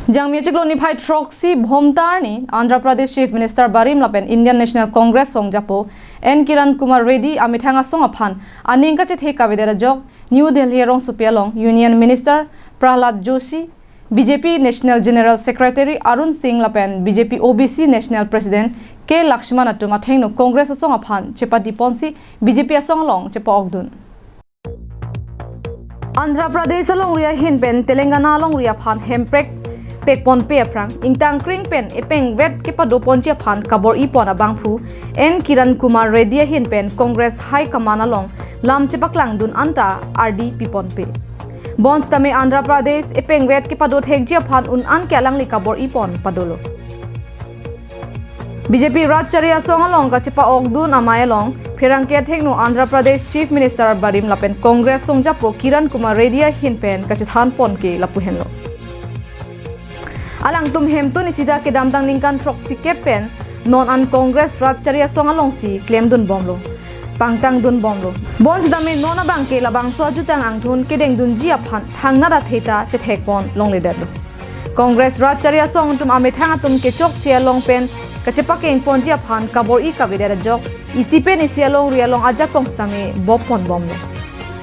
Jangmia chikloni phai troxy bhomtarni Andhra Pradesh Chief Minister Barim lapen Indian National Congress Songjapo and Kiran Kumar Reddy amithanga songaphan aninga chethe kavedera jok New Delhi rong supialong Union Minister Prahlad Joshi BJP National General Secretary Arun Singh lapen BJP OBC National President K Lakshman atum athengno Congress songaphan chepati ponsi BJP asonglong chepa ogdun Andhra Pradesh along ria hinpen Telangana along ria phan hemprek pekpon pe aprang ingtang kring pen epeng vet ke pado ponche phan kabor ipon abangphu en Kiran Kumar Reddy hin pen Congress High Command along lam chepaklang dun anta RD pipon pe bons tame Andhra Pradesh epeng vet ke pado thekjia phan un an kelang li kabor ipon padolo BJP Rajcharia song along ka chepa ogdun amai along phirang ke thekno Andhra Pradesh Chief Minister Barim lapen Congress Songjapo Kiran Kumar Reddy hin pen ka chethan pon ke lapu henlo alang tum hem tu nisida ke damtang ningkan proxy kepen non an Congress Rajcharia song along si claim dun bomlo pangtang dun bomlo bons dame nona bang ke labang so jutang angthun ke deng dun ji aphan thangna da theta che thek pon long le dat Congress Rajcharia song tum ame thanga tum ke chok sia long pen ka chepa ke pon ji aphan kabor I ka vedera jok isi pen isia long ria long aja kong stame bop pon bomlo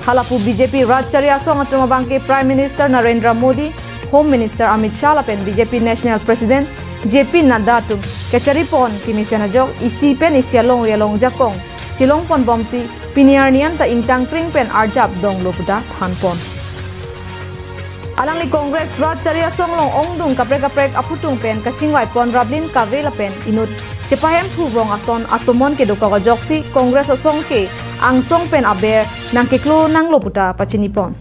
halapu BJP Rajcharia song atum bang ke Prime Minister Narendra Modi Home Minister Amit Shah lapen BJP National President JP Nadda tum kechari pon kimisena jok isi pen isialong rialong jakong chilong pon bomsi piniarnian ta ingtang kring pen arjap dong lopuda than pon alang li Congress Rajcharia songlong ongdung kaprek aputung pen kachingwai pon rablin kavela pen inut chepahem thu rong ason atomon ke doka joksi Congress song ke angsong pen aber nang keklo nang loputa pachini pon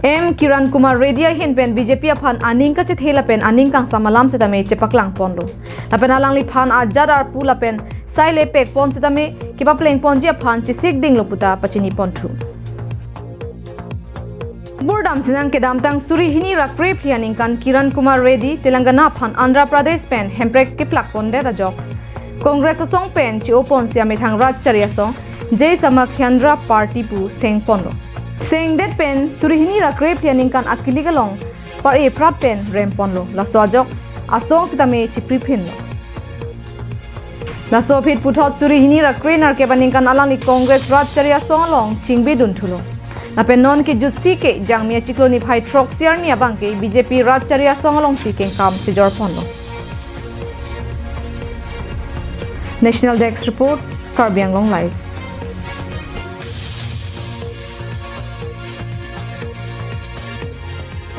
M Kiran Kumar Reddy hin pen BJP aphan aning ka chethela pen aning kang samalam setame chepaklang ponlo lapen alang li phan ajadar pula pen saile pek pon setame kipa pleng ponji aphan chisik ding loputa pachini ponthu bordam sinang kedam tang suri hini rakre phianing kan Kiran Kumar Reddy Telangana aphan Andhra Pradesh pen hemprek kiplak ponde rajok Congress song pen chi opon siame thang Rajcharia song jai samakhyandra party pu seng ponlo Seng det pen surihini rakre phianing kan akili galong par e prat pen rempon lo la swajok asong sitame chipri phin lo la so phit puthot surihini rakre nar ke baning kan alang ni Congress Rajcharia song long chingbi dun thulo la pen non ki jutsi ke jangmia chikloni phai trok siar ni abang ke BJP Rajcharia song long si kengkam kachejor pon lo National Desk Report Karbianglong Live